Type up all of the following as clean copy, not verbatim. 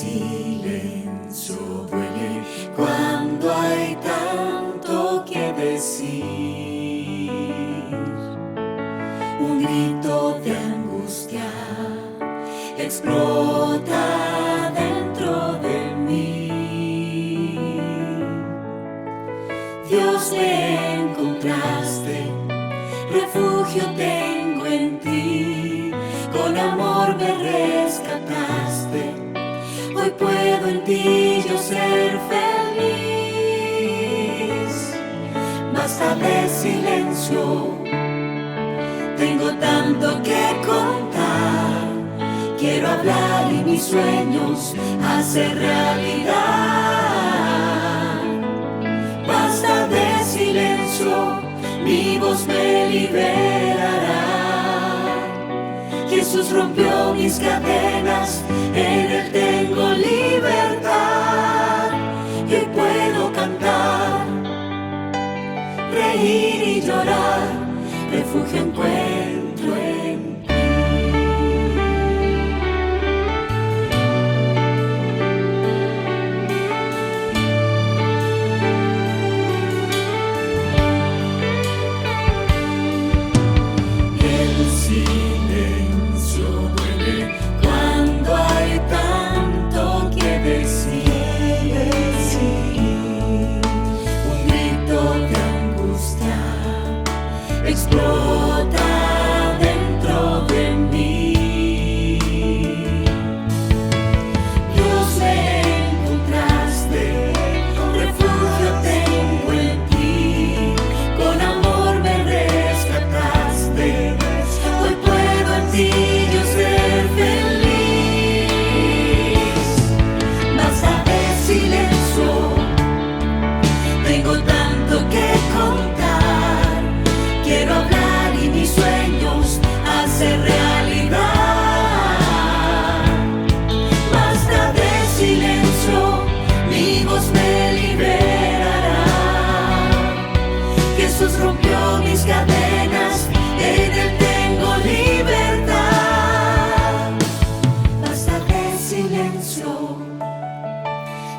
silencio duele cuando hay tanto que decir. Un grito de angustia explota dentro de mí. Dios, me encontraste, refugio tengo en ti. Con amor me rescataste, hoy puedo en ti yo ser feliz. Basta de silencio, tengo tanto que contar. Quiero hablar y mis sueños hacer realidad. Basta de silencio, mi voz me liberará. Jesús rompió mis cadenas, en Él tengo libertad. Y hoy puedo cantar, reír y llorar, refugio encuentro en ti. El silencio duele cuando hay tanto que decir. Un grito de angustia explota dentro de mí. Dios, me encontraste, refugio tengo en ti. Con amor me rescataste, hoy puedo en ti yo ser feliz. Basta de silencio, tengo tanto que contar. Quiero hablar y mis sueños hacer realidad. Basta de silencio, mi voz me liberará. Jesús rompió mis cadenas, en Él tengo libertad. Basta de silencio,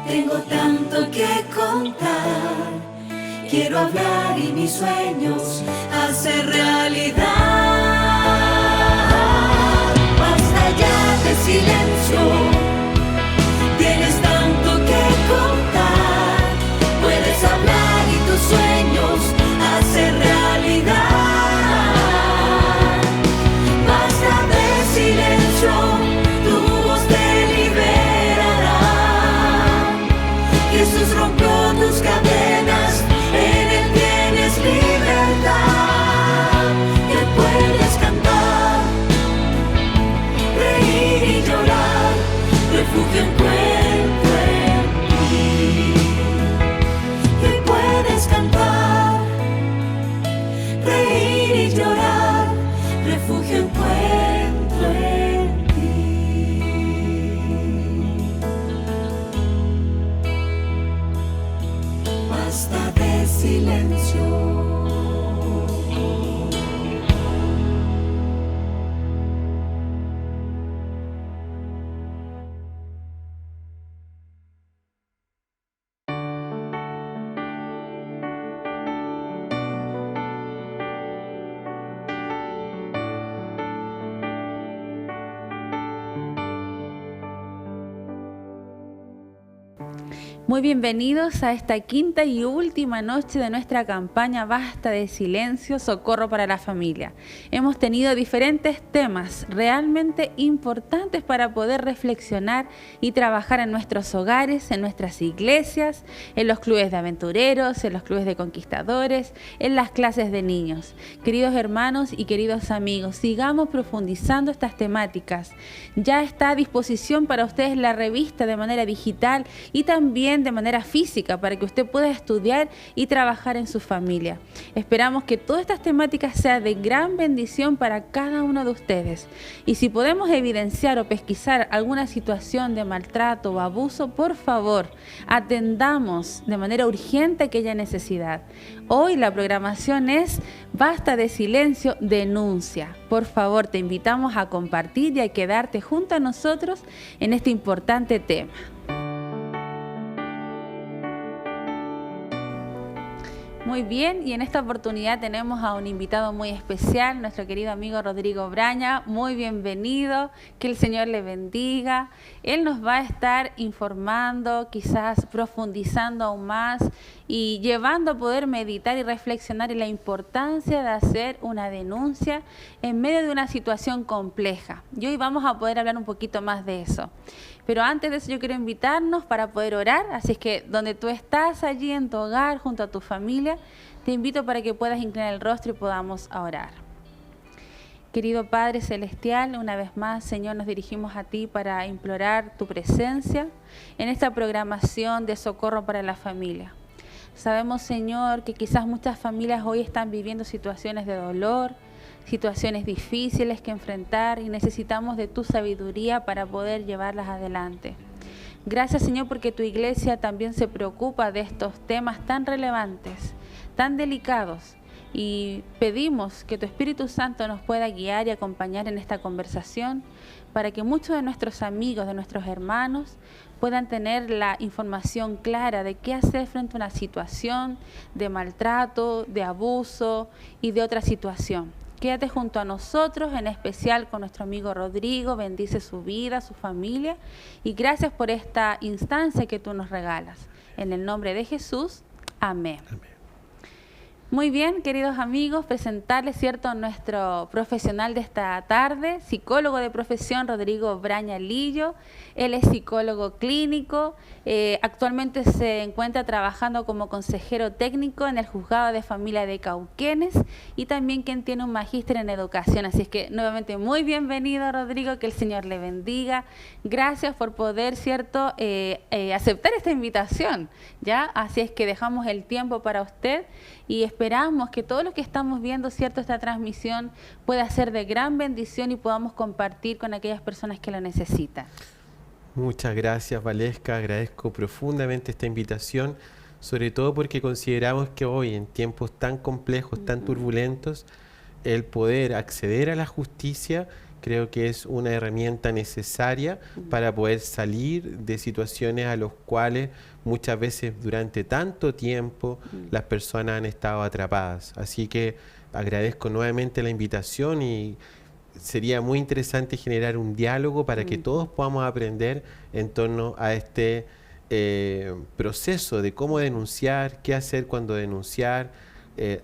tengo tanto que contar. Quiero hablar y mis sueños hacer realidad. Basta ya de silencio, tienes tanto que contar. Puedes hablar y tus sueños hacer realidad. Basta de silencio, tu voz te liberará. Jesús rompió tus cadenas, en Él tienes libertad. Que puedes cantar, reír y llorar, refugio encuentro en ti. Que puedes cantar, reír y llorar, refugio encuentro en ti. Basta de silencio. Muy bienvenidos a esta quinta y última noche de nuestra campaña Basta de Silencio, Socorro para la Familia. Hemos tenido diferentes temas realmente importantes para poder reflexionar y trabajar en nuestros hogares, en nuestras iglesias, en los clubes de aventureros, en los clubes de conquistadores, en las clases de niños. Queridos hermanos y queridos amigos, sigamos profundizando estas temáticas. Ya está a disposición para ustedes la revista de manera digital y también también de manera física para que usted pueda estudiar y trabajar en su familia. Esperamos que todas estas temáticas sean de gran bendición para cada uno de ustedes. Y si podemos evidenciar o pesquisar alguna situación de maltrato o abuso, por favor, atendamos de manera urgente aquella necesidad. Hoy la programación es Basta de Silencio, denuncia. Por favor, te invitamos a compartir y a quedarte junto a nosotros en este importante tema. Muy bien, y en esta oportunidad tenemos a un invitado muy especial, nuestro querido amigo Rodrigo Braña. Muy bienvenido, que el Señor le bendiga. Él nos va a estar informando, quizás profundizando aún más y llevando a poder meditar y reflexionar en la importancia de hacer una denuncia en medio de una situación compleja. Y hoy vamos a poder hablar un poquito más de eso. Pero antes de eso yo quiero invitarnos para poder orar, así es que donde tú estás allí en tu hogar, junto a tu familia, te invito para que puedas inclinar el rostro y podamos orar. Querido Padre Celestial, una vez más, Señor, nos dirigimos a ti para implorar tu presencia en esta programación de socorro para la familia. Sabemos, Señor, que quizás muchas familias hoy están viviendo situaciones de dolor, situaciones difíciles que enfrentar y necesitamos de tu sabiduría para poder llevarlas adelante. Gracias, Señor, porque tu iglesia también se preocupa de estos temas tan relevantes, tan delicados, y pedimos que tu Espíritu Santo nos pueda guiar y acompañar en esta conversación para que muchos de nuestros amigos, de nuestros hermanos, puedan tener la información clara de qué hacer frente a una situación de maltrato, de abuso y de otra situación. Quédate junto a nosotros, en especial con nuestro amigo Rodrigo, bendice su vida, su familia, y gracias por esta instancia que tú nos regalas. En el nombre de Jesús, amén. Amén. Muy bien, queridos amigos, presentarles, ¿cierto?, a nuestro profesional de esta tarde, psicólogo de profesión, Rodrigo Braña Lillo. Él es psicólogo clínico, actualmente se encuentra trabajando como consejero técnico en el Juzgado de Familia de Cauquenes y también quien tiene un magíster en educación. Así es que nuevamente muy bienvenido, Rodrigo, que el Señor le bendiga. Gracias por poder, ¿cierto?, aceptar esta invitación, ¿ya? Así es que dejamos el tiempo para usted y esperamos que todos los que estamos viendo, ¿cierto?, esta transmisión pueda ser de gran bendición y podamos compartir con aquellas personas que lo necesitan. Muchas gracias, Valesca. Agradezco profundamente esta invitación, sobre todo porque consideramos que hoy, en tiempos tan complejos, tan turbulentos, el poder acceder a la justicia creo que es una herramienta necesaria para poder salir de situaciones a las cuales muchas veces durante tanto tiempo las personas han estado atrapadas. Así que agradezco nuevamente la invitación y sería muy interesante generar un diálogo para que todos podamos aprender en torno a este proceso de cómo denunciar, qué hacer cuando denunciar,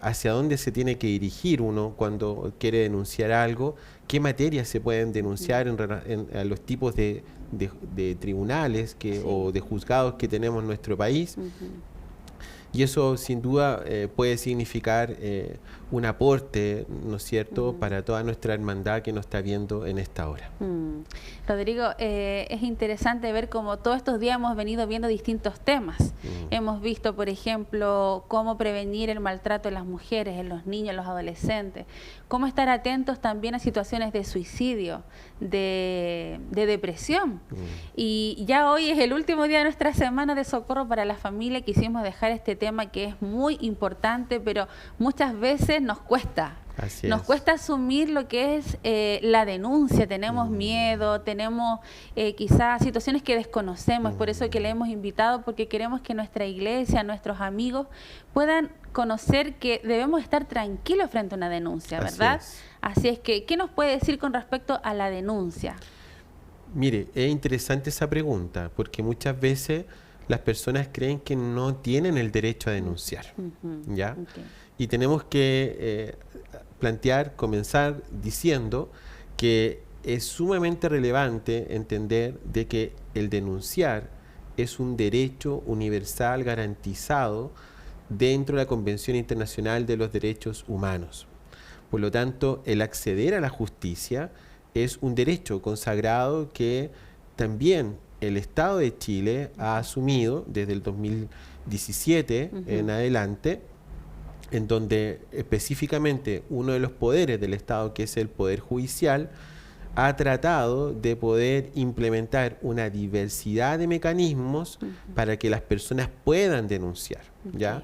hacia dónde se tiene que dirigir uno cuando quiere denunciar algo, qué materias se pueden denunciar a los tipos de tribunales o de juzgados que tenemos en nuestro país. Y eso sin duda puede significar un aporte, ¿no es cierto?, para toda nuestra hermandad que nos está viendo en esta hora. Rodrigo, es interesante ver cómo todos estos días hemos venido viendo distintos temas. Hemos visto, por ejemplo, cómo prevenir el maltrato en las mujeres, en los niños, en los adolescentes, cómo estar atentos también a situaciones de suicidio, de depresión. Y ya hoy es el último día de nuestra semana de socorro para la familia. Quisimos dejar este tema que es muy importante, pero muchas veces nos cuesta. Nos cuesta asumir lo que es la denuncia, tenemos miedo, tenemos quizás situaciones que desconocemos, es por eso que le hemos invitado, porque queremos que nuestra iglesia, nuestros amigos puedan conocer que debemos estar tranquilos frente a una denuncia, ¿verdad? Así es que, ¿qué nos puede decir con respecto a la denuncia? Mire, es interesante esa pregunta, porque muchas veces las personas creen que no tienen el derecho a denunciar, ¿ya? Y tenemos que comenzar diciendo que es sumamente relevante entender de que el denunciar es un derecho universal garantizado dentro de la Convención Internacional de los Derechos Humanos. Por lo tanto, el acceder a la justicia es un derecho consagrado que también el Estado de Chile ha asumido desde el 2017 en adelante, en donde específicamente uno de los poderes del Estado, que es el Poder Judicial, ha tratado de poder implementar una diversidad de mecanismos para que las personas puedan denunciar, ¿ya?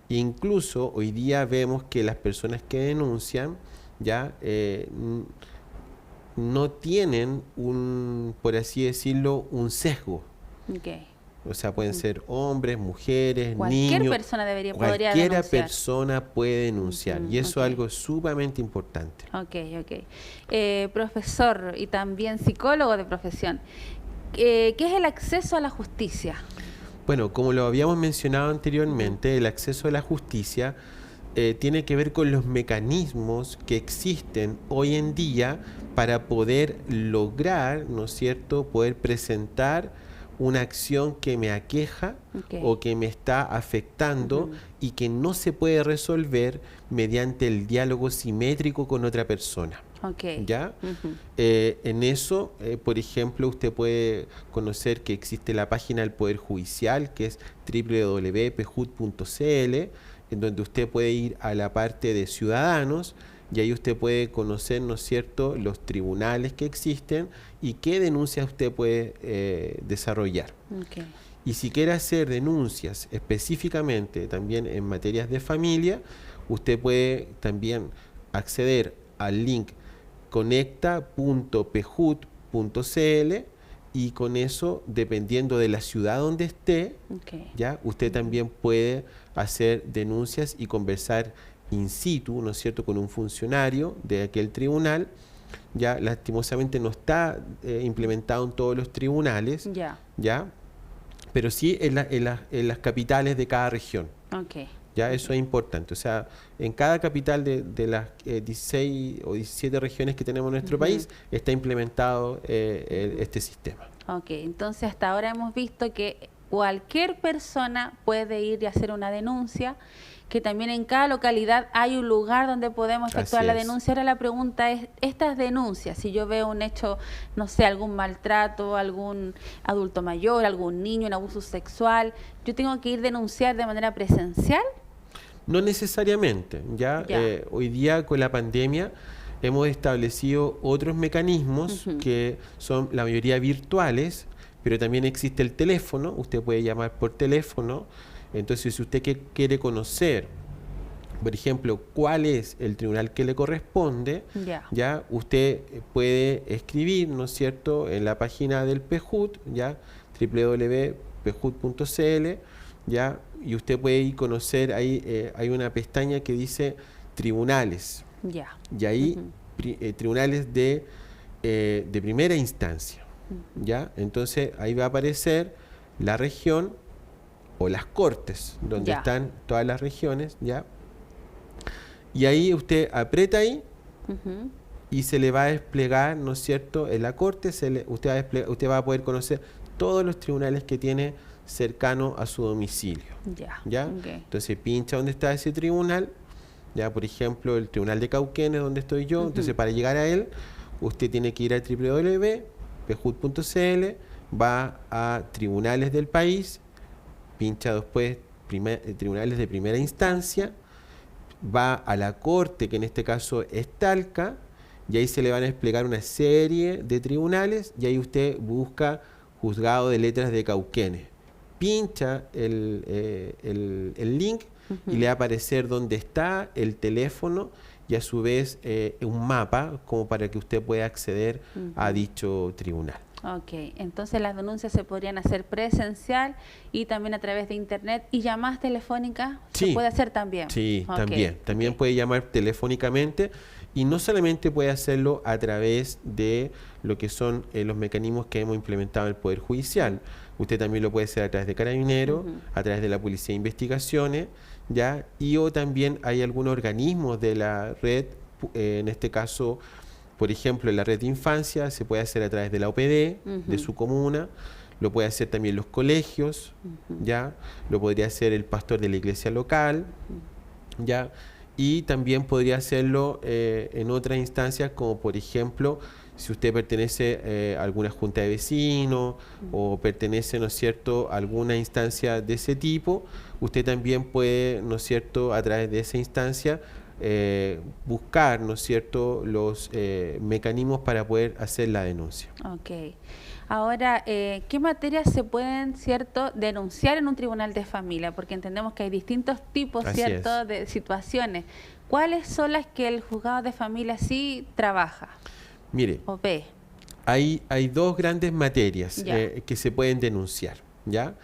Incluso hoy día vemos que las personas que denuncian, ¿ya? No tienen por así decirlo, un sesgo. O sea, pueden ser hombres, mujeres, cualquier niños. Persona podría Cualquiera denunciar. Persona puede denunciar. Y eso es algo sumamente importante. Profesor y también psicólogo de profesión, ¿qué es el acceso a la justicia? Bueno, como lo habíamos mencionado anteriormente, el acceso a la justicia tiene que ver con los mecanismos que existen hoy en día para poder lograr, ¿no es cierto?, poder presentar una acción que me aqueja o que me está afectando y que no se puede resolver mediante el diálogo simétrico con otra persona. ¿Ya? En eso, por ejemplo, usted puede conocer que existe la página del Poder Judicial, que es www.pjud.cl, en donde usted puede ir a la parte de ciudadanos y ahí usted puede conocer, ¿no es cierto?, los tribunales que existen y qué denuncias usted puede desarrollar. Y si quiere hacer denuncias específicamente también en materias de familia, usted puede también acceder al link conecta.pjud.cl y con eso, dependiendo de la ciudad donde esté, ¿ya? Usted también puede hacer denuncias y conversar in situ, ¿no es cierto?, con un funcionario de aquel tribunal. Ya lastimosamente no está implementado en todos los tribunales, ¿ya? Pero sí en las capitales de cada región. Ya eso es importante. O sea, en cada capital de las 16 o 17 regiones que tenemos en nuestro país está implementado este sistema. Entonces hasta ahora hemos visto que cualquier persona puede ir y hacer una denuncia, que también en cada localidad hay un lugar donde podemos efectuar la denuncia. Ahora la pregunta es, estas denuncias, si yo veo un hecho, no sé, algún maltrato, algún adulto mayor, algún niño, un abuso sexual, ¿yo tengo que ir a denunciar de manera presencial? No necesariamente, ¿ya? Hoy día con la pandemia hemos establecido otros mecanismos que son la mayoría virtuales, pero también existe el teléfono, usted puede llamar por teléfono. Entonces, si usted quiere conocer, por ejemplo, cuál es el tribunal que le corresponde, ya usted puede escribir, ¿no es cierto?, en la página del PJud, ya www.pjud.cl, ya, y usted puede ir a conocer, ahí hay una pestaña que dice tribunales, y ahí tribunales de primera instancia, ya, entonces ahí va a aparecer la región o las cortes, donde están todas las regiones, ¿ya? Y ahí usted aprieta ahí y se le va a desplegar, ¿no es cierto?, en la corte, usted va a poder conocer todos los tribunales que tiene cercano a su domicilio. ¿Ya? Entonces pincha donde está ese tribunal, ya, por ejemplo, el tribunal de Cauquenes, donde estoy yo. Entonces, para llegar a él, usted tiene que ir a www.pjud.cl, va a tribunales del país, pincha después tribunales de primera instancia, va a la corte, que en este caso es Talca, y ahí se le van a desplegar una serie de tribunales, y ahí usted busca juzgado de letras de Cauquenes. Pincha el link y le va a aparecer dónde está el teléfono y a su vez un mapa como para que usted pueda acceder a dicho tribunal. Entonces las denuncias se podrían hacer presencial y también a través de internet, y llamadas telefónicas se puede hacer también. Sí, también puede llamar telefónicamente, y no solamente puede hacerlo a través de lo que son los mecanismos que hemos implementado en el Poder Judicial. Usted también lo puede hacer a través de Carabineros, a través de la Policía de Investigaciones, ¿ya? O también hay algunos organismos de la red, en este caso, por ejemplo, en la red de infancia se puede hacer a través de la OPD, de su comuna, lo puede hacer también los colegios, ¿ya? Lo podría hacer el pastor de la iglesia local, ¿ya? Y también podría hacerlo en otras instancias, como por ejemplo, Si usted pertenece a alguna junta de vecinos o pertenece, ¿no es cierto?, a alguna instancia de ese tipo, usted también puede, ¿no es cierto?, a través de esa instancia buscar, ¿no es cierto?, los mecanismos para poder hacer la denuncia. Ok. Ahora, ¿qué materias se pueden, cierto, denunciar en un tribunal de familia? Porque entendemos que hay distintos tipos, Así cierto, es. de situaciones. ¿Cuáles son las que el juzgado de familia sí trabaja Mire, o ve? hay dos grandes materias Ya. que se pueden denunciar, ¿ya?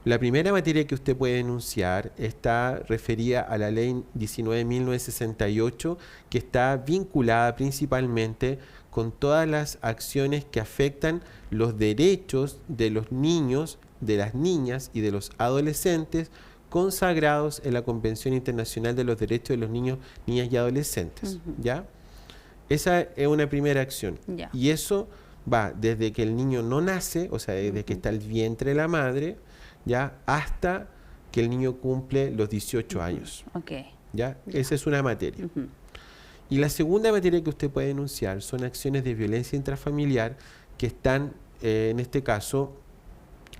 La primera materia que usted puede denunciar está referida a la ley 19.968, que está vinculada principalmente con todas las acciones que afectan los derechos de los niños, de las niñas y de los adolescentes consagrados en la Convención Internacional de los Derechos de los Niños, Niñas y Adolescentes, ¿ya? Esa es una primera acción. Ya. Y eso va desde que el niño no nace, o sea, desde que está el vientre de la madre, ¿ya?, hasta que el niño cumple los 18 años. Ok. ¿Ya? Esa es una materia. Y la segunda materia que usted puede denunciar son acciones de violencia intrafamiliar que están, en este caso,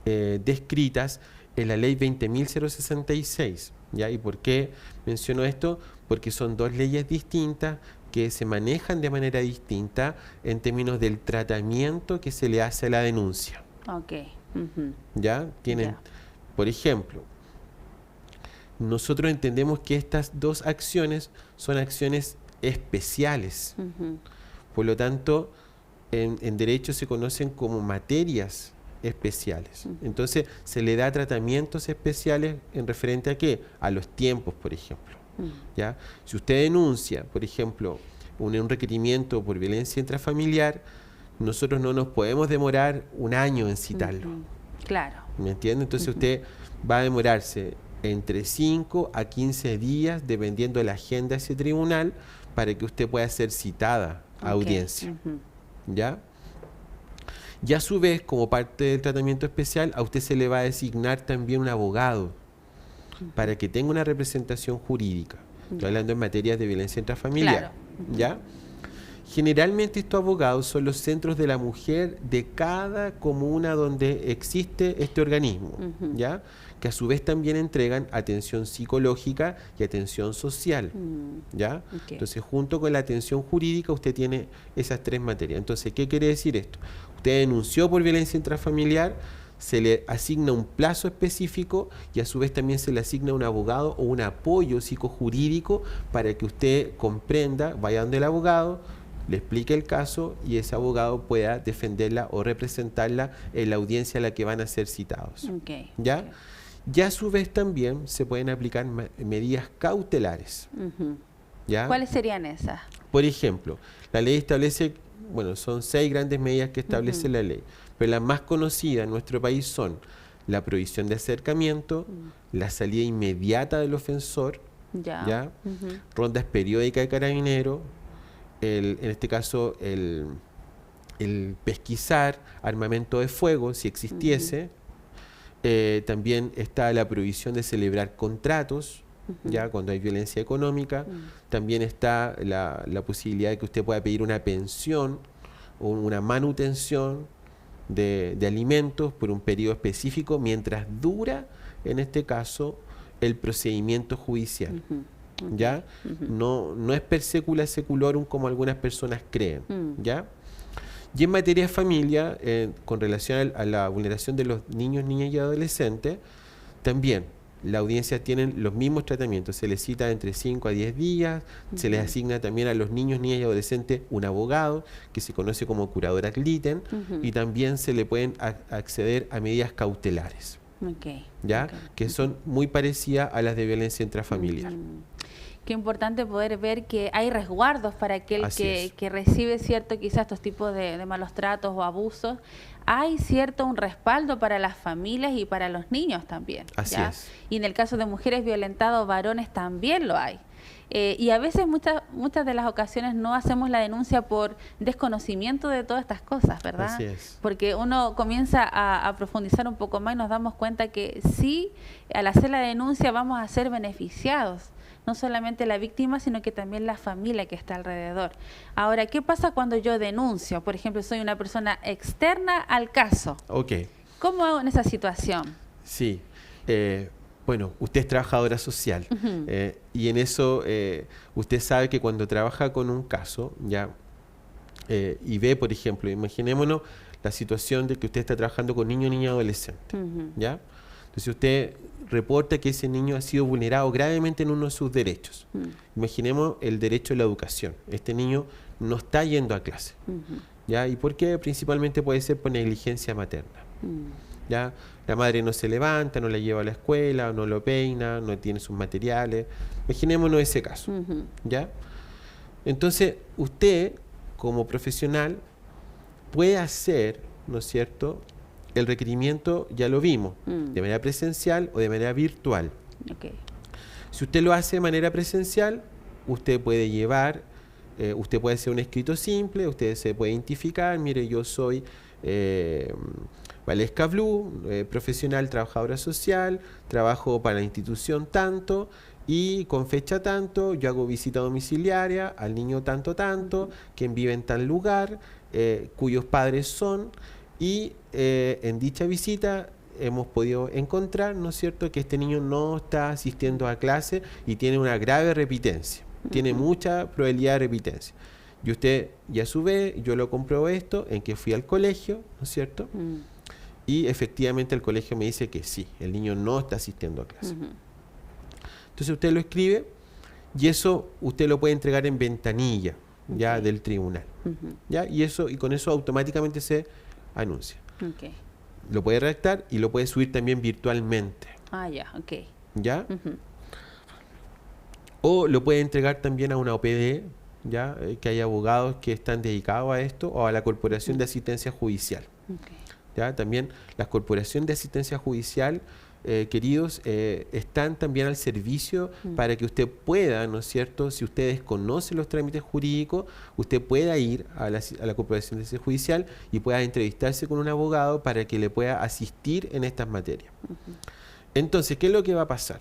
descritas en la ley 20.066. ¿Ya? ¿Y por qué menciono esto? Porque son dos leyes distintas que se manejan de manera distinta en términos del tratamiento que se le hace a la denuncia. Ok. ¿Ya? Tienen, Ya. por ejemplo, nosotros entendemos que estas dos acciones son acciones especiales. Por lo tanto, en derecho se conocen como materias especiales. Entonces, se le da tratamientos especiales en referente a ¿qué? A los tiempos, por ejemplo. ¿Ya? Si usted denuncia, por ejemplo, un requerimiento por violencia intrafamiliar, nosotros no nos podemos demorar un año en citarlo. Claro. ¿Me entiende? Entonces usted va a demorarse entre 5 a 15 días, dependiendo de la agenda de ese tribunal, para que usted pueda ser citada a audiencia. ¿Ya? Y a su vez, como parte del tratamiento especial, a usted se le va a designar también un abogado para que tenga una representación jurídica. Estoy hablando en materia de violencia intrafamiliar. Claro. ¿Ya? Generalmente estos abogados son los centros de la mujer de cada comuna donde existe este organismo, ¿ya? Que a su vez también entregan atención psicológica y atención social, ¿ya? Okay. Entonces, junto con la atención jurídica, usted tiene esas tres materias. Entonces, ¿qué quiere decir esto? Usted denunció por violencia intrafamiliar, se le asigna un plazo específico y a su vez también se le asigna un abogado o un apoyo psicojurídico para que usted comprenda, vaya donde el abogado, le explique el caso y ese abogado pueda defenderla o representarla en la audiencia a la que van a ser citados. ¿Ya? Y a su vez también se pueden aplicar medidas cautelares. ¿Ya? ¿Cuáles serían esas? Por ejemplo, la ley establece, bueno, son 6 grandes medidas que establece la ley, pero las más conocidas en nuestro país son la prohibición de acercamiento, la salida inmediata del ofensor, ¿ya? Rondas periódicas de carabineros, en este caso el pesquisar, armamento de fuego, si existiese. También está la prohibición de celebrar contratos, ya cuando hay violencia económica. También está la posibilidad de que usted pueda pedir una pensión o una manutención de alimentos por un periodo específico mientras dura, en este caso, el procedimiento judicial. ¿Ya? No es per secula seculorum como algunas personas creen. ¿Ya? Y en materia de familia, con relación a la vulneración de los niños, niñas y adolescentes, también la audiencia tiene los mismos tratamientos. Se les cita entre 5 a 10 días, se les asigna también a los niños, niñas y adolescentes un abogado que se conoce como curador ad litem, y también se le pueden acceder a medidas cautelares. ¿Ya? Que son muy parecidas a las de violencia intrafamiliar. Qué importante poder ver que hay resguardos para aquel que recibe cierto quizás estos tipos de malos tratos o abusos. Hay cierto un respaldo para las familias y para los niños también. Así ¿ya? es. Y en el caso de mujeres violentadas o varones también lo hay. Y a veces muchas de las ocasiones no hacemos la denuncia por desconocimiento de todas estas cosas, ¿verdad? Así es. Porque uno comienza a profundizar un poco más y nos damos cuenta que sí, al hacer la denuncia vamos a ser beneficiados. no solamente la víctima, sino que también la familia que está alrededor. Ahora, ¿qué pasa cuando yo denuncio? Por ejemplo, soy una persona externa al caso. Ok. ¿Cómo hago en esa situación? Sí. Bueno, usted es trabajadora social y en eso usted sabe que cuando trabaja con un caso, ya, y ve, por ejemplo, imaginémonos la situación de que usted está trabajando con niño, niña, adolescente, ¿ya? Entonces usted reporta que ese niño ha sido vulnerado gravemente en uno de sus derechos. Imaginemos el derecho a la educación. Este niño no está yendo a clase, ¿ya? ¿Y por qué? Principalmente puede ser por negligencia materna. ¿Ya? La madre no se levanta, no la lleva a la escuela, no lo peina, no tiene sus materiales. Imaginémonos ese caso, ¿ya? Entonces, usted, como profesional, puede hacer, ¿no es cierto?, el requerimiento, ya lo vimos, de manera presencial o de manera virtual. Okay. Si usted lo hace de manera presencial, usted puede llevar, usted puede hacer un escrito simple, usted se puede identificar, mire, yo soy Valesca Blue, profesional, trabajadora social, trabajo para la institución tanto, y con fecha tanto, yo hago visita domiciliaria al niño tanto, quien vive en tal lugar, cuyos padres son, y en dicha visita hemos podido encontrar, ¿no es cierto?, que este niño no está asistiendo a clase y tiene una grave repitencia, tiene mucha probabilidad de repitencia. Y usted, y a su vez, yo lo compruebo esto en que fui al colegio, ¿no es cierto?, y efectivamente el colegio me dice que sí, el niño no está asistiendo a clase. Entonces usted lo escribe y eso usted lo puede entregar en ventanilla ya del tribunal, ¿ya? Y con eso automáticamente se anuncia. Lo puede redactar y lo puede subir también virtualmente. ¿Ya? O lo puede entregar también a una OPD, ¿ya? Que hay abogados que están dedicados a esto, o a la Corporación de Asistencia Judicial. ¿Ya? También las corporaciones de asistencia judicial, queridos, están también al servicio para que usted pueda, ¿no es cierto?, si usted desconoce los trámites jurídicos, usted pueda ir a la Corporación de Asistencia Judicial y pueda entrevistarse con un abogado para que le pueda asistir en estas materias. Entonces, ¿qué es lo que va a pasar?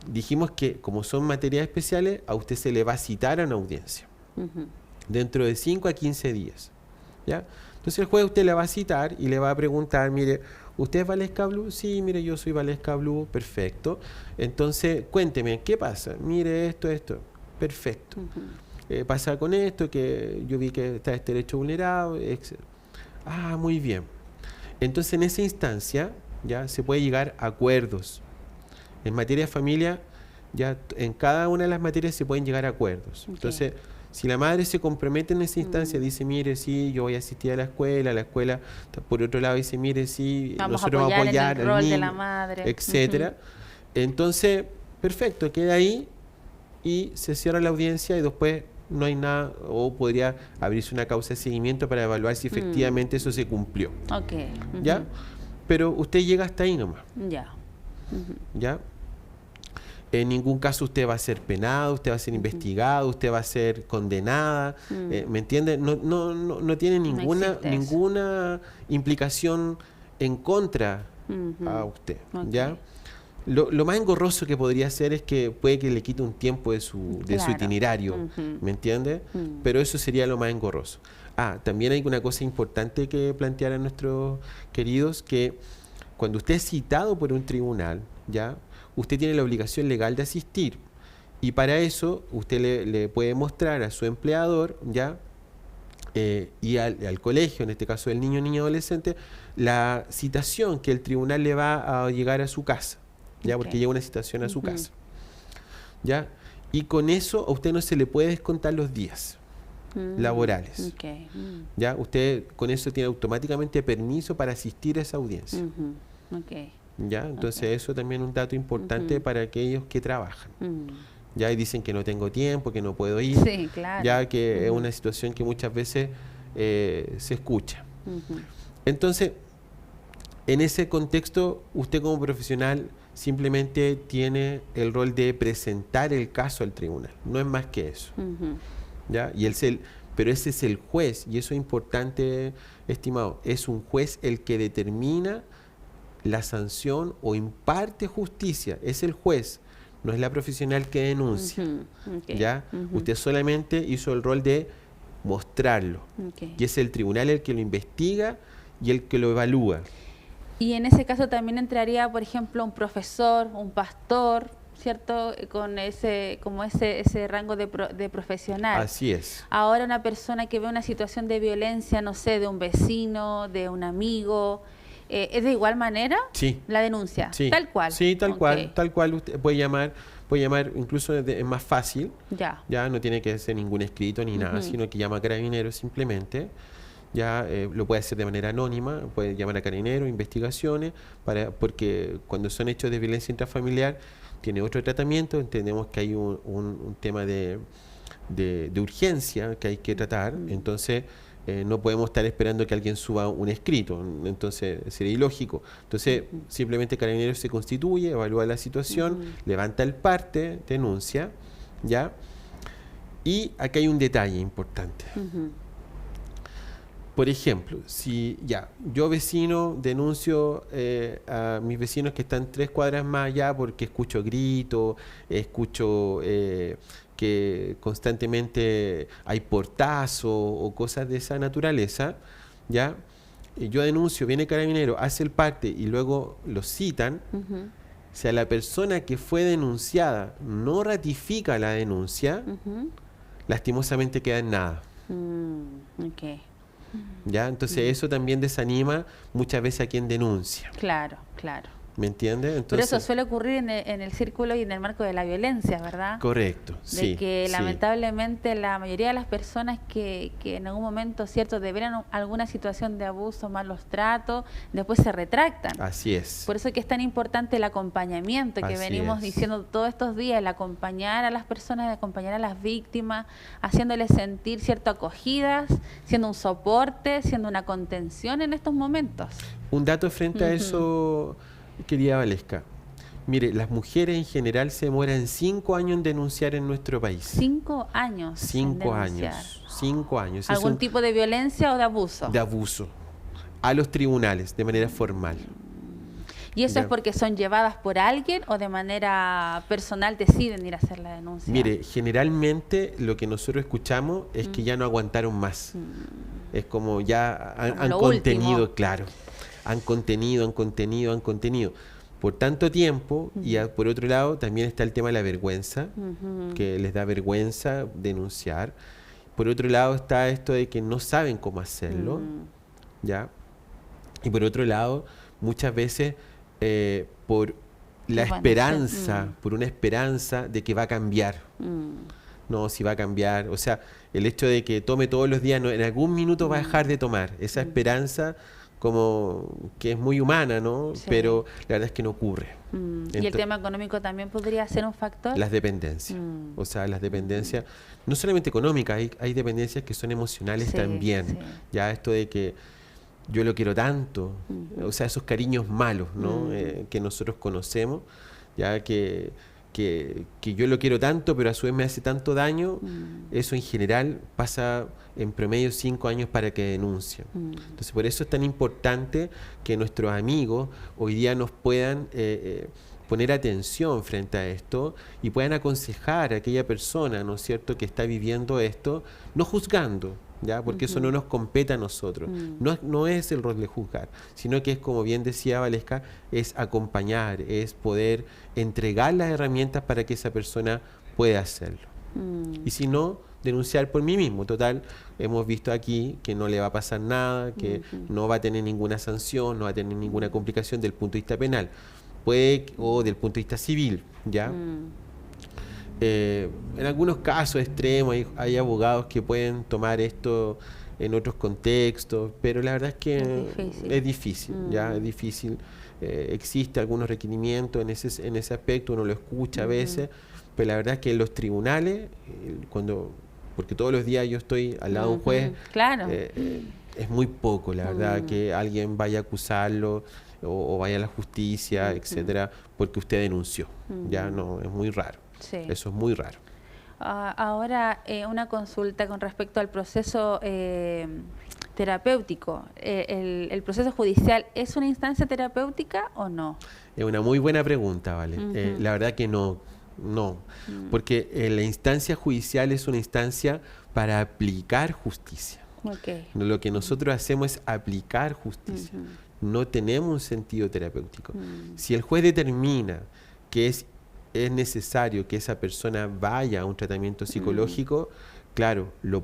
Dijimos que, como son materias especiales, a usted se le va a citar a una audiencia dentro de 5 a 15 días, ¿ya? Entonces el juez usted le va a citar y le va a preguntar, mire, ¿usted es Valesca Blue? Sí, mire, yo soy Valesca Blue, perfecto. Entonces, cuénteme, ¿qué pasa? Mire, esto, perfecto. Pasa con esto, que yo vi que está este derecho vulnerado, etc. Ah, muy bien. Entonces, en esa instancia, ya se puede llegar a acuerdos. En materia de familia, ya en cada una de las materias se pueden llegar a acuerdos. Entonces, si la madre se compromete en esa instancia, dice, mire, sí, yo voy a asistir a la escuela por otro lado dice, mire, sí, nosotros vamos a apoyar el rol de la madre, etcétera. Entonces, perfecto, queda ahí y se cierra la audiencia y después no hay nada, o podría abrirse una causa de seguimiento para evaluar si efectivamente eso se cumplió. ¿Ya? Pero usted llega hasta ahí nomás. ¿Ya? En ningún caso usted va a ser penado, usted va a ser investigado, usted va a ser condenada, ¿me entiende? No tiene ninguna implicación en contra a usted, ¿ya? Lo más engorroso que podría ser es que puede que le quite un tiempo de su itinerario, ¿me entiende? Pero eso sería lo más engorroso. También hay una cosa importante que plantear a nuestros queridos, que cuando usted es citado por un tribunal, ¿ya?, usted tiene la obligación legal de asistir, y para eso usted le puede mostrar a su empleador, ¿ya?, y al colegio, en este caso del niño o niña adolescente, la citación que el tribunal le va a llegar a su casa, ¿ya? Porque llega una citación a su casa, ¿ya? Y con eso a usted no se le puede descontar los días laborales, ¿ya? Usted con eso tiene automáticamente permiso para asistir a esa audiencia. ¿Ya? Entonces eso también es un dato importante para aquellos que trabajan. Ya, y dicen que no tengo tiempo, que no puedo ir, ya que es una situación que muchas veces se escucha. Entonces, en ese contexto, usted como profesional simplemente tiene el rol de presentar el caso al tribunal, no es más que eso. ¿Ya? Pero ese es el juez, y eso es importante, estimado, es un juez el que determina la sanción o imparte justicia, es el juez, no es la profesional que denuncia. Ok. ¿Ya? Usted solamente hizo el rol de mostrarlo. Ok. Y es el tribunal el que lo investiga y el que lo evalúa. Y en ese caso también entraría, por ejemplo, un profesor, un pastor, ¿cierto? Con ese rango de profesional. Así es. Ahora una persona que ve una situación de violencia, no sé, de un vecino, de un amigo, ¿es de igual manera? Sí. La denuncia, Sí. tal cual. Sí, tal Ok. cual. Tal cual. Usted puede llamar incluso es más fácil. Ya. No tiene que hacer ningún escrito ni nada, sino que llama a Carabineros simplemente. Lo puede hacer de manera anónima, puede llamar a Carabineros, investigaciones, porque cuando son hechos de violencia intrafamiliar tiene otro tratamiento. Entendemos que hay un tema de urgencia que hay que tratar, entonces no podemos estar esperando que alguien suba un escrito, entonces sería ilógico. Entonces simplemente Carabineros se constituye, evalúa la situación, levanta el parte, denuncia, ¿ya? Y acá hay un detalle importante. Por ejemplo, si yo vecino denuncio a mis vecinos que están 3 cuadras más allá porque escucho gritos, escucho que constantemente hay portazos o cosas de esa naturaleza, ¿ya? Y yo denuncio, viene Carabinero, hace el parte y luego lo citan. Si a la persona que fue denunciada no ratifica la denuncia, lastimosamente queda en nada. Ok. ¿Ya? Entonces eso también desanima muchas veces a quien denuncia. Claro, claro. ¿Me entiendes? Pero Entonces, eso suele ocurrir en el círculo y en el marco de la violencia, ¿verdad? correcto, De sí. que sí. lamentablemente la mayoría de las personas que en algún momento, cierto, deberán alguna situación de abuso, malos tratos, después se retractan. Así es. Por eso es que es tan importante el acompañamiento que Así venimos es. diciendo todos estos días, el acompañar a las personas, el acompañar a las víctimas, haciéndoles sentir, cierto, acogidas, siendo un soporte, siendo una contención en estos momentos. Un dato frente a eso, querida Valesca. Mire, las mujeres en general se demoran 5 años en denunciar en nuestro país. 5 años. en 5 denunciar. años. 5 años. ¿Algún tipo de violencia o de abuso? de abuso a los tribunales de manera formal. ¿Y eso Ya. es porque son llevadas por alguien o de manera personal deciden ir a hacer la denuncia? Mire, generalmente lo que nosotros escuchamos es que ya no aguantaron más. Es como ya han Como lo contenido, último. claro. Han contenido. Por tanto tiempo, y por otro lado también está el tema de la vergüenza, que les da vergüenza denunciar. Por otro lado está esto de que no saben cómo hacerlo, ¿ya? Y por otro lado, muchas veces por la ¿Qué van a esperanza, hacer? por una esperanza de que va a cambiar. No, si va a cambiar. O sea, el hecho de que tome todos los días, en algún minuto va a dejar de tomar. Esa esperanza como que es muy humana, ¿no? Sí. Pero la verdad es que no ocurre. ¿Y el tema económico también podría ser un factor? Las dependencias. O sea, las dependencias, no solamente económicas, hay dependencias que son emocionales Sí, también. sí. Ya esto de que yo lo quiero tanto, o sea, esos cariños malos, ¿no? Que nosotros conocemos, ya que yo lo quiero tanto, pero a su vez me hace tanto daño, eso en general pasa en promedio 5 años para que denuncien. Entonces, por eso es tan importante que nuestros amigos hoy día nos puedan poner atención frente a esto y puedan aconsejar a aquella persona, ¿no es cierto?, que está viviendo esto, no juzgando, ¿ya? Porque eso no nos compete a nosotros. No es el rol de juzgar, sino que es, como bien decía Valesca, es acompañar, es poder entregar las herramientas para que esa persona pueda hacerlo. Y si no, denunciar por mí mismo. Total, hemos visto aquí que no le va a pasar nada, que no va a tener ninguna sanción, no va a tener ninguna complicación del punto de vista penal, o del punto de vista civil, ¿ya? En algunos casos extremos hay abogados que pueden tomar esto en otros contextos, pero la verdad es que es difícil, ¿ya? Es difícil. Existe algunos requerimientos en ese aspecto, uno lo escucha a veces, pero la verdad es que en los tribunales, porque todos los días yo estoy al lado de un juez, claro. Es muy poco, la verdad, que alguien vaya a acusarlo o vaya a la justicia, etcétera, porque usted denunció. Ya no, es muy raro. Sí. Eso es muy raro. Ahora, una consulta con respecto al proceso terapéutico. ¿El proceso judicial es una instancia terapéutica o no? Es una muy buena pregunta, ¿vale? La verdad que no. No, porque la instancia judicial es una instancia para aplicar justicia. Ok. Lo que nosotros hacemos es aplicar justicia. No tenemos un sentido terapéutico. Si el juez determina que es necesario que esa persona vaya a un tratamiento psicológico, claro, lo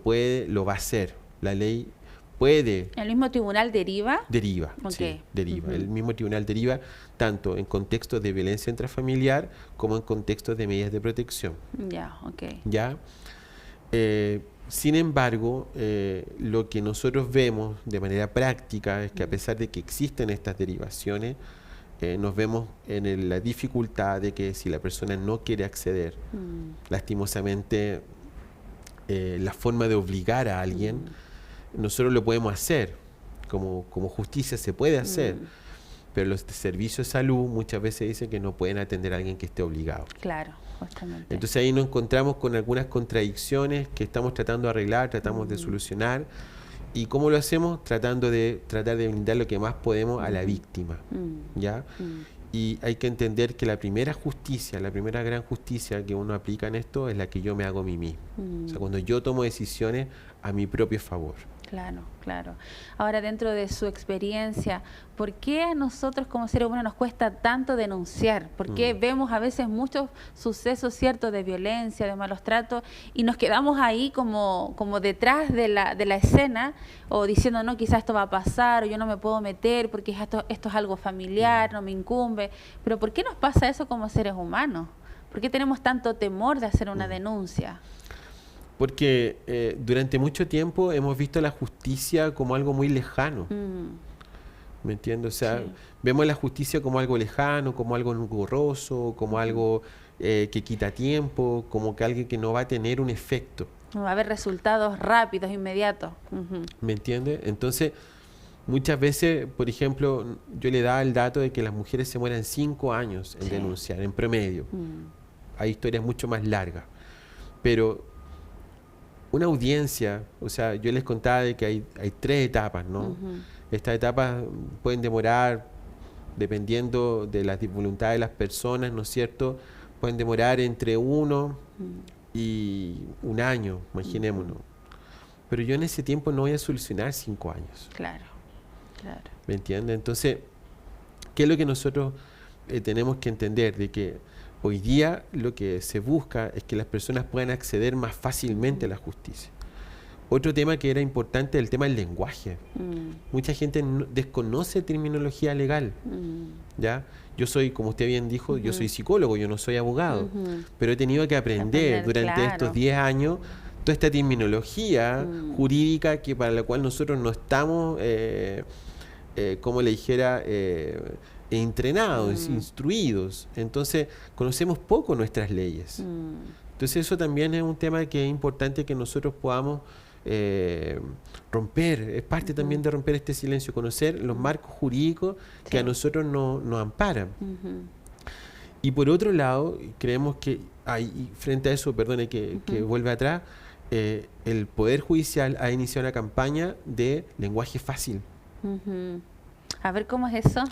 va a hacer. La ley puede... ¿El mismo tribunal deriva? Deriva, Ok. sí, deriva. El mismo tribunal deriva tanto en contextos de violencia intrafamiliar como en contextos de medidas de protección. Ya, ok. ¿Ya? Sin embargo, lo que nosotros vemos de manera práctica es que a pesar de que existen estas derivaciones, nos vemos en la dificultad de que si la persona no quiere acceder, lastimosamente, la forma de obligar a alguien, nosotros lo podemos hacer, como justicia se puede hacer, pero los servicios de salud muchas veces dicen que no pueden atender a alguien que esté obligado. Claro, justamente. Entonces ahí nos encontramos con algunas contradicciones que estamos tratando de arreglar, tratamos de solucionar. ¿Y cómo lo hacemos? Tratar de brindar lo que más podemos a la víctima, ¿ya? Y hay que entender que la primera justicia, la primera gran justicia que uno aplica en esto es la que yo me hago a mí mismo. O sea, cuando yo tomo decisiones a mi propio favor. Claro, claro. Ahora, dentro de su experiencia, ¿por qué a nosotros como seres humanos nos cuesta tanto denunciar? ¿Por qué vemos a veces muchos sucesos ciertos de violencia, de malos tratos, y nos quedamos ahí como detrás de la escena, o diciendo, no, quizás esto va a pasar, o yo no me puedo meter porque esto es algo familiar, no me incumbe? Pero ¿por qué nos pasa eso como seres humanos? ¿Por qué tenemos tanto temor de hacer una denuncia? Porque durante mucho tiempo hemos visto la justicia como algo muy lejano. ¿Me entiendes? O sea, Sí. vemos la justicia como algo lejano, como algo engorroso, como algo que quita tiempo, como que alguien que no va a tener un efecto. Va a haber resultados rápidos, inmediatos. ¿Me entiendes? Entonces, muchas veces, por ejemplo, yo le daba el dato de que las mujeres se mueran 5 años en Sí. denunciar, en promedio. Hay historias mucho más largas. Pero una audiencia, o sea, yo les contaba de que hay 3 etapas, ¿no? Estas etapas pueden demorar, dependiendo de la voluntad de las personas, ¿no es cierto? Pueden demorar entre 1 y 1 año, imaginémonos. Pero yo en ese tiempo no voy a solucionar 5 años. Claro, claro. ¿Me entiendes? Entonces, ¿qué es lo que nosotros tenemos que entender? De que hoy día lo que se busca es que las personas puedan acceder más fácilmente a la justicia. Otro tema que era importante es el tema del lenguaje. Mucha gente desconoce terminología legal. ¿Ya? Yo soy, como usted bien dijo, yo soy psicólogo, yo no soy abogado, pero he tenido que aprender durante claro. estos 10 años toda esta terminología jurídica que para la cual nosotros no estamos, como le dijera, entrenados, instruidos. Entonces, conocemos poco nuestras leyes. Entonces, eso también es un tema que es importante que nosotros podamos romper. Es parte también de romper este silencio, conocer los marcos jurídicos que a nosotros nos amparan. Y por otro lado, creemos que frente a eso, perdone que vuelva atrás, el Poder Judicial ha iniciado una campaña de lenguaje fácil. A ver, ¿cómo es eso?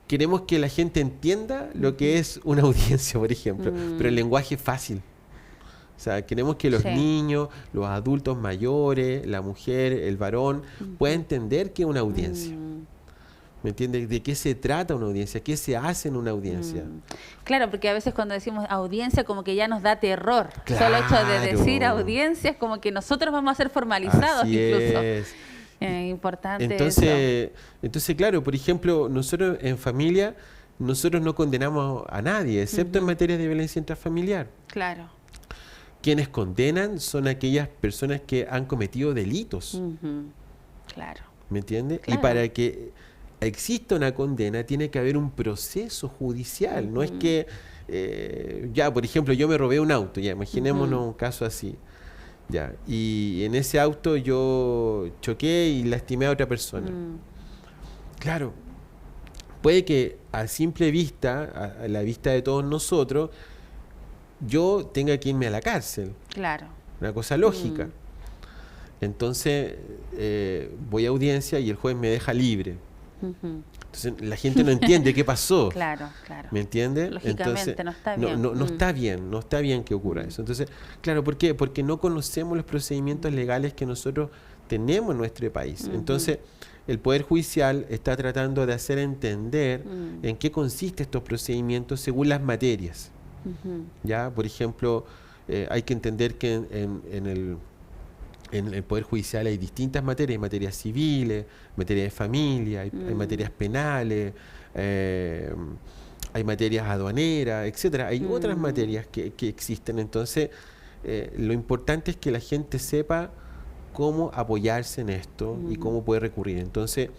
Queremos que la gente entienda lo que es una audiencia, por ejemplo, pero el lenguaje fácil. O sea, queremos que los niños, los adultos mayores, la mujer, el varón, puedan entender qué es una audiencia. ¿Me entiendes? ¿De qué se trata una audiencia? ¿Qué se hace en una audiencia? Claro, porque a veces cuando decimos audiencia como que ya nos da terror. Claro. Solo hecho de decir audiencia es como que nosotros vamos a ser formalizados. Así incluso. es. Importante Entonces, claro, por ejemplo, nosotros en familia, nosotros no condenamos a nadie, excepto en materia de violencia intrafamiliar. Claro. Quienes condenan son aquellas personas que han cometido delitos. Claro. ¿Me entiendes? Claro. Y para que exista una condena tiene que haber un proceso judicial. No es que, ya, por ejemplo, yo me robé un auto, ya, imaginémonos un caso así. Ya, y en ese auto yo choqué y lastimé a otra persona. Claro, puede que a simple vista, a la vista de todos nosotros, yo tenga que irme a la cárcel. Claro. Una cosa lógica. Entonces, voy a audiencia y el juez me deja libre. Ujú. Entonces la gente no entiende qué pasó. Claro, claro. ¿Me entiende? Lógicamente, Entonces, no está bien. no está bien, no está bien que ocurra eso. Entonces, claro, ¿por qué? Porque no conocemos los procedimientos legales que nosotros tenemos en nuestro país. Entonces, el Poder Judicial está tratando de hacer entender en qué consisten estos procedimientos según las materias. ¿Ya? Por ejemplo, hay que entender que en el Poder Judicial hay distintas materias, hay materias civiles, materia de familia, hay materias penales, hay materias aduaneras, etcétera. Hay otras materias que existen. Entonces, lo importante es que la gente sepa cómo apoyarse en esto y cómo puede recurrir. Entonces,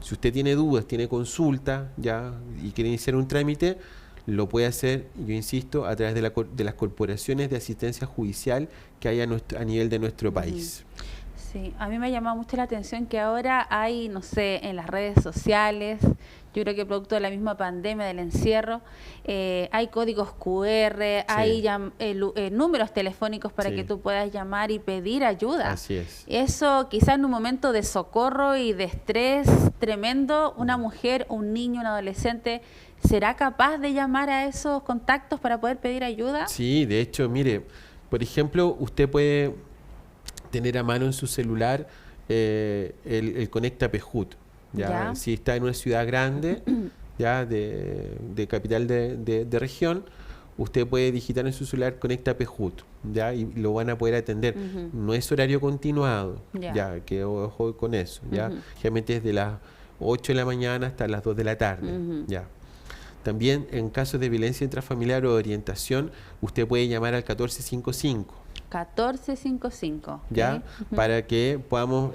si usted tiene dudas, tiene consulta ya y quiere iniciar un trámite, lo puede hacer, yo insisto, a través de las corporaciones de asistencia judicial que hay a nivel de nuestro país. Sí, a mí me ha llamado mucho la atención que ahora hay, no sé, en las redes sociales, yo creo que producto de la misma pandemia, del encierro, hay códigos QR, hay números telefónicos para que tú puedas llamar y pedir ayuda. Así es. Eso quizás en un momento de socorro y de estrés tremendo, una mujer, un niño, un adolescente, ¿será capaz de llamar a esos contactos para poder pedir ayuda? Sí, de hecho, mire, por ejemplo, usted puede tener a mano en su celular el Conecta Pejut. ¿Ya? Si está en una ciudad grande, ya de capital de región, usted puede digitar en su celular Conecta Pejut, ¿ya? Y lo van a poder atender. No es horario continuado, ya que ojo con eso, ¿ya? Generalmente es de las 8 de la mañana hasta las 2 de la tarde, ¿ya? También en casos de violencia intrafamiliar o de orientación, usted puede llamar al 1455. 1455. ¿Ya? Para que podamos,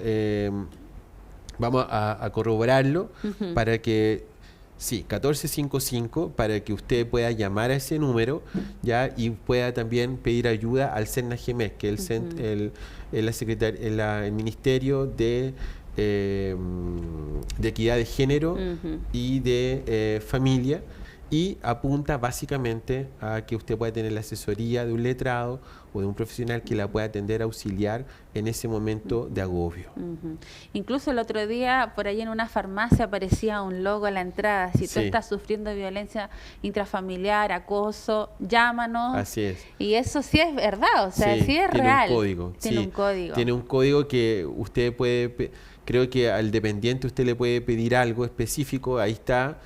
vamos a corroborarlo, para que, sí, 1455, para que usted pueda llamar a ese número, ¿ya? Y pueda también pedir ayuda al SERNAGEMES, que es el Ministerio de Equidad de Género y de Familia, y apunta básicamente a que usted pueda tener la asesoría de un letrado o de un profesional que la pueda atender, auxiliar en ese momento de agobio. Incluso el otro día por ahí en una farmacia aparecía un logo a la entrada: si tú estás sufriendo violencia intrafamiliar, acoso, llámanos. Así es. Y eso sí es verdad, o sea, sí es real. Tiene un código. Tiene un código. Tiene un código que usted puede, creo que al dependiente usted le puede pedir algo específico, ahí está.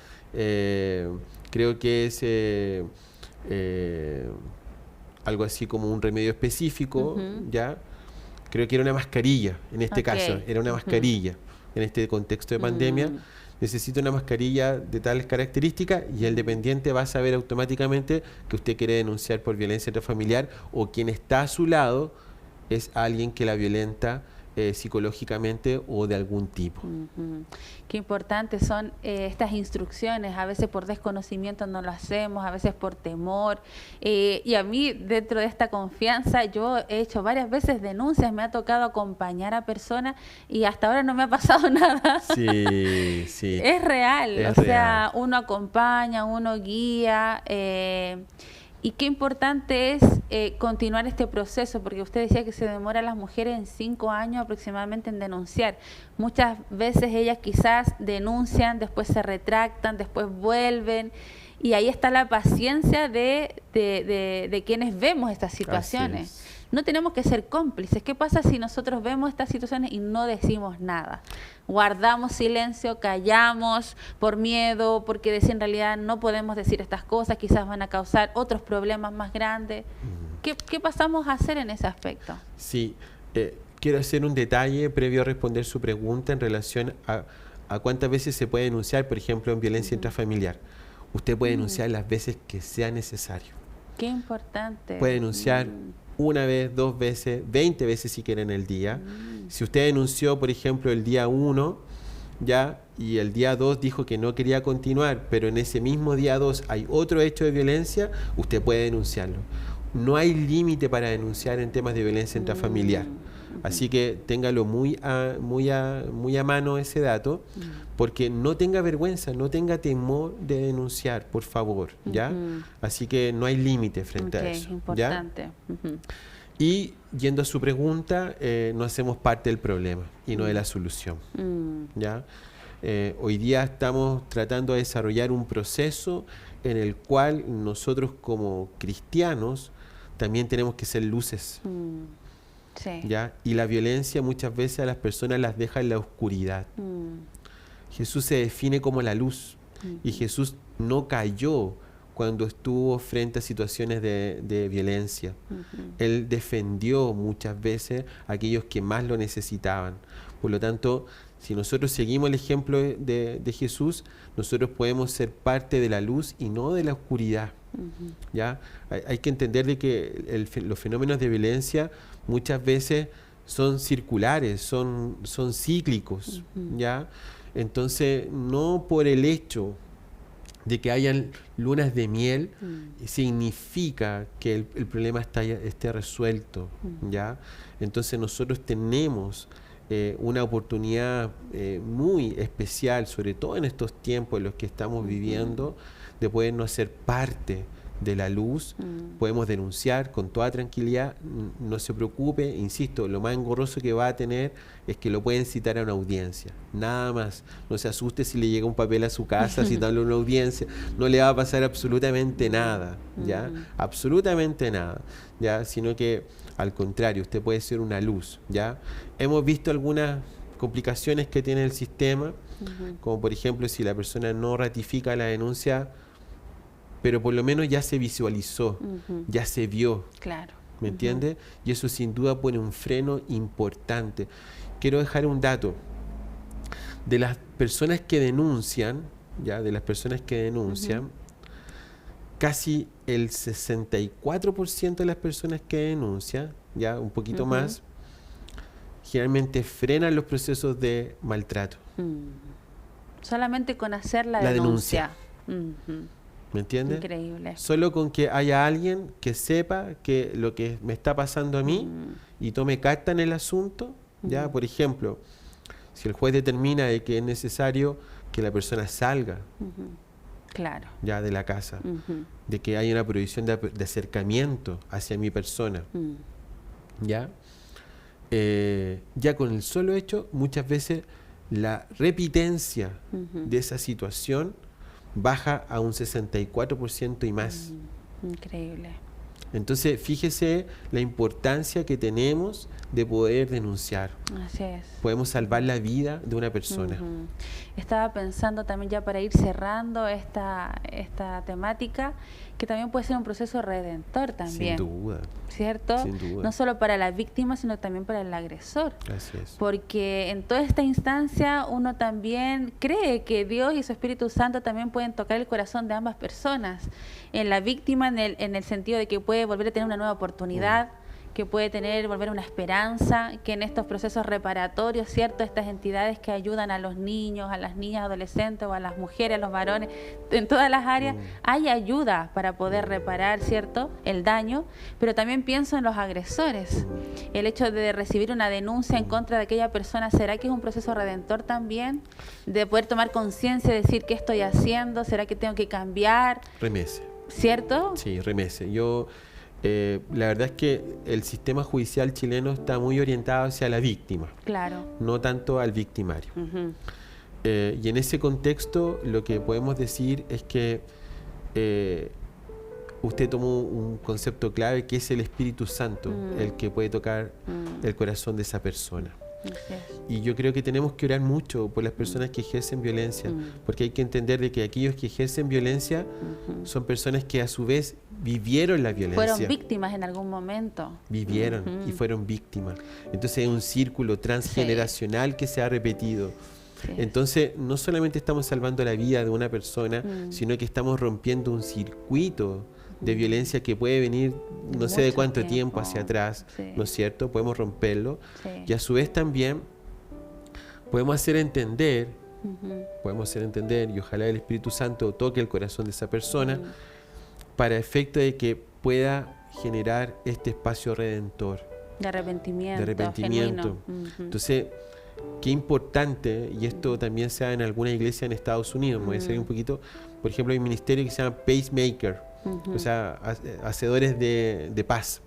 Creo que es algo así como un remedio específico, ¿ya? Creo que era una mascarilla, en este caso, era una mascarilla. En este contexto de pandemia, necesita una mascarilla de tales características y el dependiente va a saber automáticamente que usted quiere denunciar por violencia intrafamiliar o quien está a su lado es alguien que la violenta psicológicamente o de algún tipo. Qué importantes son estas instrucciones. A veces por desconocimiento no lo hacemos, a veces por temor. Y a mí, dentro de esta confianza, yo he hecho varias veces denuncias, me ha tocado acompañar a personas y hasta ahora no me ha pasado nada. Sí, sí. Es real, es o real. sea, uno acompaña, uno guía. Y qué importante es continuar este proceso, porque usted decía que se demora a las mujeres en 5 años aproximadamente en denunciar. Muchas veces ellas quizás denuncian, después se retractan, después vuelven, y ahí está la paciencia de quienes vemos estas situaciones. No tenemos que ser cómplices. ¿Qué pasa si nosotros vemos estas situaciones y no decimos nada? Guardamos silencio, callamos por miedo, porque en realidad no podemos decir estas cosas, quizás van a causar otros problemas más grandes. ¿Qué pasamos a hacer en ese aspecto? Sí, quiero hacer un detalle previo a responder su pregunta en relación a cuántas veces se puede denunciar, por ejemplo, en violencia intrafamiliar. Usted puede denunciar las veces que sea necesario. Qué importante. Puede denunciar una vez, 2 veces, 20 veces si quiere en el día. Si usted denunció, por ejemplo, el día 1, ya, y el día 2 dijo que no quería continuar, pero en ese mismo día 2 hay otro hecho de violencia, usted puede denunciarlo. No hay límite para denunciar en temas de violencia intrafamiliar. Así que téngalo muy a mano ese dato, porque no tenga vergüenza, no tenga temor de denunciar, por favor, ¿ya? Así que no hay límite frente a eso. Importante. ¿Ya? Y yendo a su pregunta, no hacemos parte del problema y no de la solución, ¿ya? Hoy día estamos tratando de desarrollar un proceso en el cual nosotros como cristianos también tenemos que ser luces. Sí. ¿Ya? Y la violencia muchas veces a las personas las deja en la oscuridad. Jesús se define como la luz y Jesús no cayó cuando estuvo frente a situaciones de violencia. Él defendió muchas veces a aquellos que más lo necesitaban. Por lo tanto, si nosotros seguimos el ejemplo de Jesús, nosotros podemos ser parte de la luz y no de la oscuridad. ¿Ya? Hay que entender de que los fenómenos de violencia muchas veces son circulares, son cíclicos. ¿Ya? Entonces, no por el hecho de que hayan lunas de miel significa que el problema esté resuelto. ¿Ya? Entonces nosotros tenemos una oportunidad muy especial, sobre todo en estos tiempos en los que estamos viviendo, de podernos hacer parte de la luz. Podemos denunciar con toda tranquilidad, no se preocupe, insisto, lo más engorroso que va a tener es que lo pueden citar a una audiencia, nada más. No se asuste si le llega un papel a su casa citándole a una audiencia, no le va a pasar absolutamente nada, ¿ya? Absolutamente nada, ¿ya? Sino que al contrario, usted puede ser una luz, ¿ya? Hemos visto algunas complicaciones que tiene el sistema, como por ejemplo si la persona no ratifica la denuncia, pero por lo menos ya se visualizó, ya se vio. Claro. ¿Me entiende? Y eso sin duda pone un freno importante. Quiero dejar un dato. De las personas que denuncian, ¿ya? De las personas que denuncian, casi el 64% de las personas que denuncian, ya un poquito más, generalmente frenan los procesos de maltrato. Solamente con hacer la denuncia. ¿Me entiendes? Increíble. Solo con que haya alguien que sepa que lo que me está pasando a mí y tome carta en el asunto, ¿ya? Por ejemplo, si el juez determina de que es necesario que la persona salga claro. ya de la casa, de que hay una prohibición de acercamiento hacia mi persona, ¿ya? Ya con el solo hecho, muchas veces la repitencia de esa situación baja a un 64% y más. Increíble. Entonces, fíjese la importancia que tenemos de poder denunciar. Así es. Podemos salvar la vida de una persona. Estaba pensando también, ya para ir cerrando esta temática, que también puede ser un proceso redentor también. Sin duda. ¿Cierto? Sin duda. No solo para la víctima, sino también para el agresor. Así es. Porque en toda esta instancia uno también cree que Dios y su Espíritu Santo también pueden tocar el corazón de ambas personas. En la víctima, en el sentido de que puede volver a tener una nueva oportunidad, que puede volver una esperanza, que en estos procesos reparatorios, ¿cierto? Estas entidades que ayudan a los niños, a las niñas, adolescentes o a las mujeres, a los varones, en todas las áreas, hay ayuda para poder reparar, ¿cierto? El daño, pero también pienso en los agresores. El hecho de recibir una denuncia en contra de aquella persona, ¿será que es un proceso redentor también? De poder tomar conciencia, decir, ¿qué estoy haciendo? ¿Será que tengo que cambiar? Remese. ¿Cierto? Sí, remese. La verdad es que el sistema judicial chileno está muy orientado hacia la víctima, claro, no tanto al victimario. Y en ese contexto lo que podemos decir es que usted tomó un concepto clave que es el Espíritu Santo, el que puede tocar el corazón de esa persona. Y yo creo que tenemos que orar mucho por las personas que ejercen violencia, porque hay que entender de que aquellos que ejercen violencia son personas que a su vez vivieron la violencia. Fueron víctimas en algún momento. Vivieron y fueron víctimas. Entonces es un círculo transgeneracional que se ha repetido. Entonces no solamente estamos salvando la vida de una persona, sino que estamos rompiendo un circuito de violencia que puede venir no sé de cuánto tiempo hacia atrás, ¿no es cierto? Podemos romperlo y a su vez también podemos hacer entender, y ojalá el Espíritu Santo toque el corazón de esa persona para efecto de que pueda generar este espacio redentor. De arrepentimiento. Entonces, qué importante, y esto también se da en alguna iglesia en Estados Unidos, me voy a salir un poquito, por ejemplo hay un ministerio que se llama Pacemaker, o sea, hacedores de paz.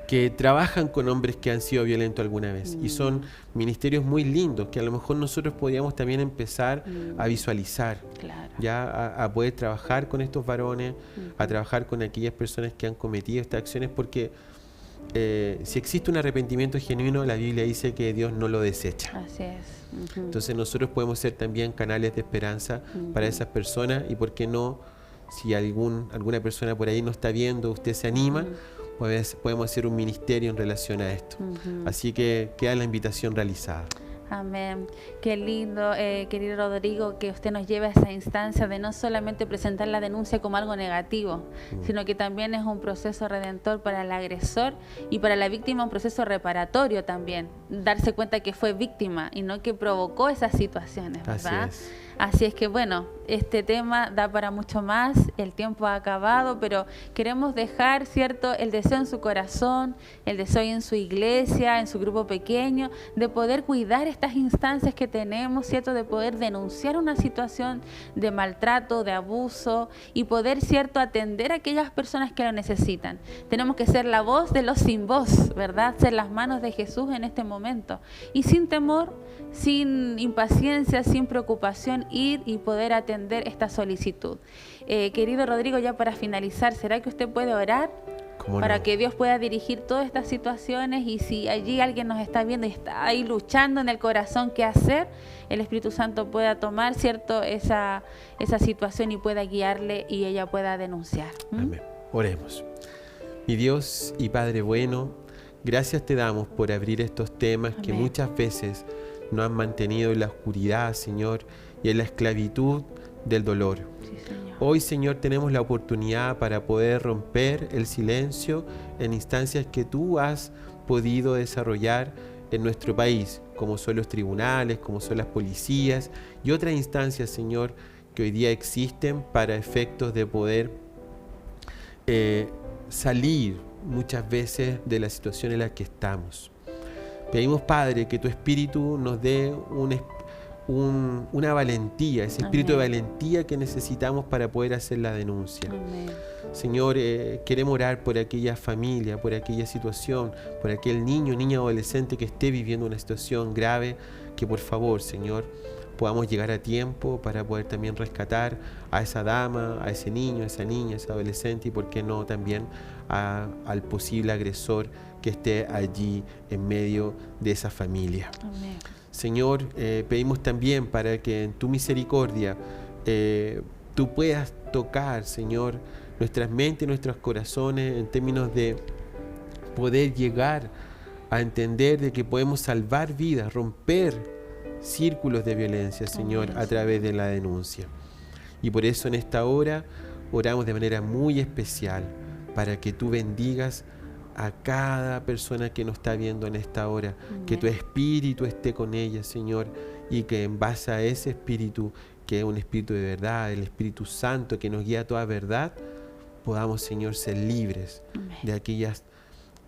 que trabajan con hombres que han sido violentos alguna vez. Y son ministerios muy lindos que a lo mejor nosotros podríamos también empezar a visualizar, Claro. ya a poder trabajar con estos varones, a trabajar con aquellas personas que han cometido estas acciones, porque si existe un arrepentimiento genuino, la Biblia dice que Dios no lo desecha. Así es. Entonces nosotros podemos ser también canales de esperanza para esas personas, y por qué no, si alguna persona por ahí no está viendo, usted se anima, pues podemos hacer un ministerio en relación a esto. Así que queda la invitación realizada. Amén. Qué lindo, querido Rodrigo, que usted nos lleve a esa instancia de no solamente presentar la denuncia como algo negativo, sino que también es un proceso redentor para el agresor y para la víctima, un proceso reparatorio también. Darse cuenta que fue víctima y no que provocó esas situaciones, ¿verdad? Así es. Así es que bueno, este tema da para mucho más, el tiempo ha acabado, pero queremos dejar, ¿cierto?, el deseo en su corazón, el deseo en su iglesia, en su grupo pequeño, de poder cuidar estas instancias que tenemos, ¿cierto?, de poder denunciar una situación de maltrato, de abuso y poder, ¿cierto?, atender a aquellas personas que lo necesitan. Tenemos que ser la voz de los sin voz, ¿verdad?, ser las manos de Jesús en este momento y sin temor, sin impaciencia, sin preocupación, ir y poder atender esta solicitud. Querido Rodrigo, ya para finalizar, ¿será que usted puede orar para que Dios pueda dirigir todas estas situaciones? Y si allí alguien nos está viendo y está ahí luchando en el corazón qué hacer, el Espíritu Santo pueda tomar, ¿cierto?, esa situación y pueda guiarle y ella pueda denunciar. Amén. Oremos. Mi Dios y Padre bueno, gracias te damos por abrir estos temas. Amén. Que muchas veces nos han mantenido en la oscuridad, Señor, y en la esclavitud del dolor. Sí, Señor. Hoy, Señor, tenemos la oportunidad para poder romper el silencio en instancias que tú has podido desarrollar en nuestro país, como son los tribunales, como son las policías y otras instancias, Señor, que hoy día existen para efectos de poder salir muchas veces de la situación en la que estamos. Pedimos, Padre, que tu Espíritu nos dé una valentía, ese espíritu de valentía que necesitamos para poder hacer la denuncia. Amén. Señor, queremos orar por aquella familia, por aquella situación, por aquel niño, niña, adolescente que esté viviendo una situación grave, que por favor, Señor, podamos llegar a tiempo para poder también rescatar a esa dama, a ese niño, a esa niña, a ese adolescente y por qué no también al posible agresor que esté allí en medio de esa familia. Amén. Señor, pedimos también para que en tu misericordia tú puedas tocar, Señor, nuestras mentes, nuestros corazones en términos de poder llegar a entender de que podemos salvar vidas, romper círculos de violencia, Señor, a través de la denuncia. Y por eso en esta hora oramos de manera muy especial para que tú bendigas a cada persona que nos está viendo en esta hora. Amén. Que tu Espíritu esté con ella, Señor, y que en base a ese Espíritu, que es un Espíritu de verdad, el Espíritu Santo que nos guía a toda verdad, podamos, Señor, ser libres. Amén. De aquellas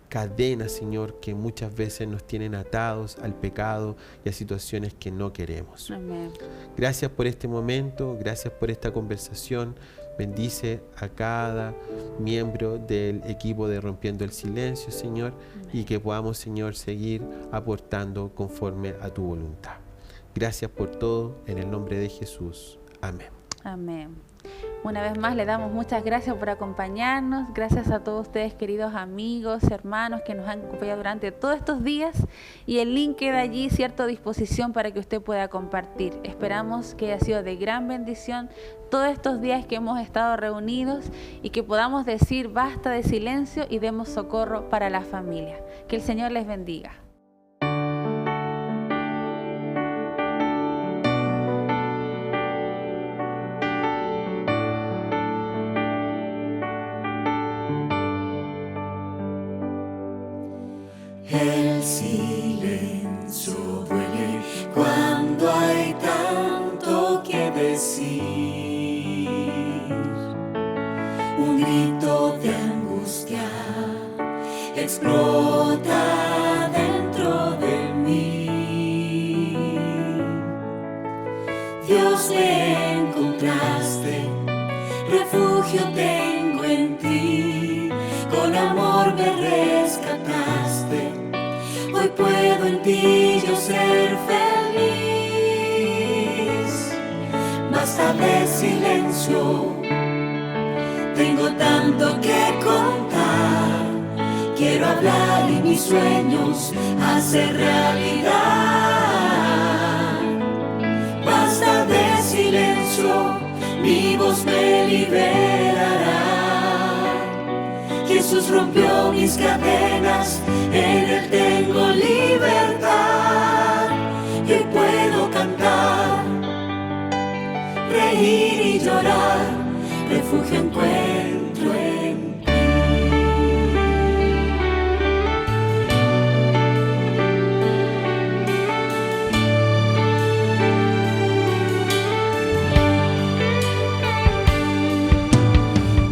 cadenas, Señor, que muchas veces nos tienen atados al pecado y a situaciones que no queremos. Amén. Gracias por este momento, gracias por esta conversación. Bendice a cada miembro del equipo de Rompiendo el Silencio, Señor, y que podamos, Señor, seguir aportando conforme a tu voluntad. Gracias por todo, en el nombre de Jesús. Amén. Amén. Una vez más le damos muchas gracias por acompañarnos, gracias a todos ustedes, queridos amigos, hermanos que nos han acompañado durante todos estos días, y el link queda allí, cierto, a disposición para que usted pueda compartir. Esperamos que haya sido de gran bendición todos estos días que hemos estado reunidos y que podamos decir basta de silencio y demos socorro para la familia. Que el Señor les bendiga. El silencio duele cuando hay tanto que decir. Un grito de angustia explota dentro de mí. Dios, me encontraste, refugio tengo en ti, con amor me rescataste. ti yo ser feliz. Basta de silencio, tengo tanto que contar. Quiero hablar y mis sueños hacer realidad. Basta de silencio, mi voz me liberará. Jesús rompió mis cadenas, en Él tengo libertad. Y hoy puedo cantar, reír y llorar, refugio encuentro en ti.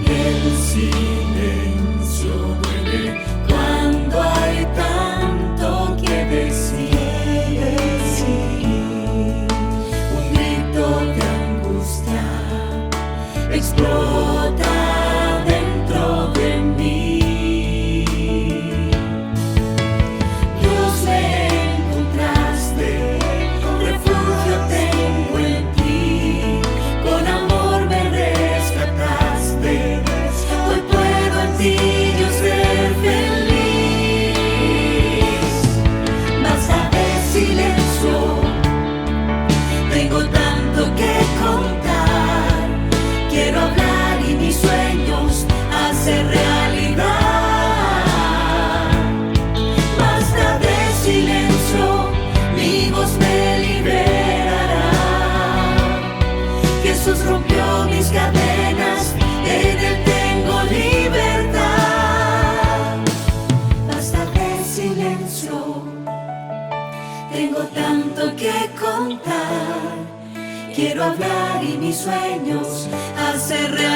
El silencio duele cuando hay tanto que decir. Un grito de angustia explota dentro de mí. Dios, me encontraste, refugio tengo en ti. Con amor me rescataste, hoy puedo en ti yo ser feliz. Basta de silencio, tengo tanto que contar. Quiero hablar y mis sueños hacer realidad. Basta de silencio, mi voz me liberará. Jesús rompió mis cadenas, en Él tengo libertad. Basta de silencio, tengo tanto que contar. Quiero hablar y mis sueños hacer realidad.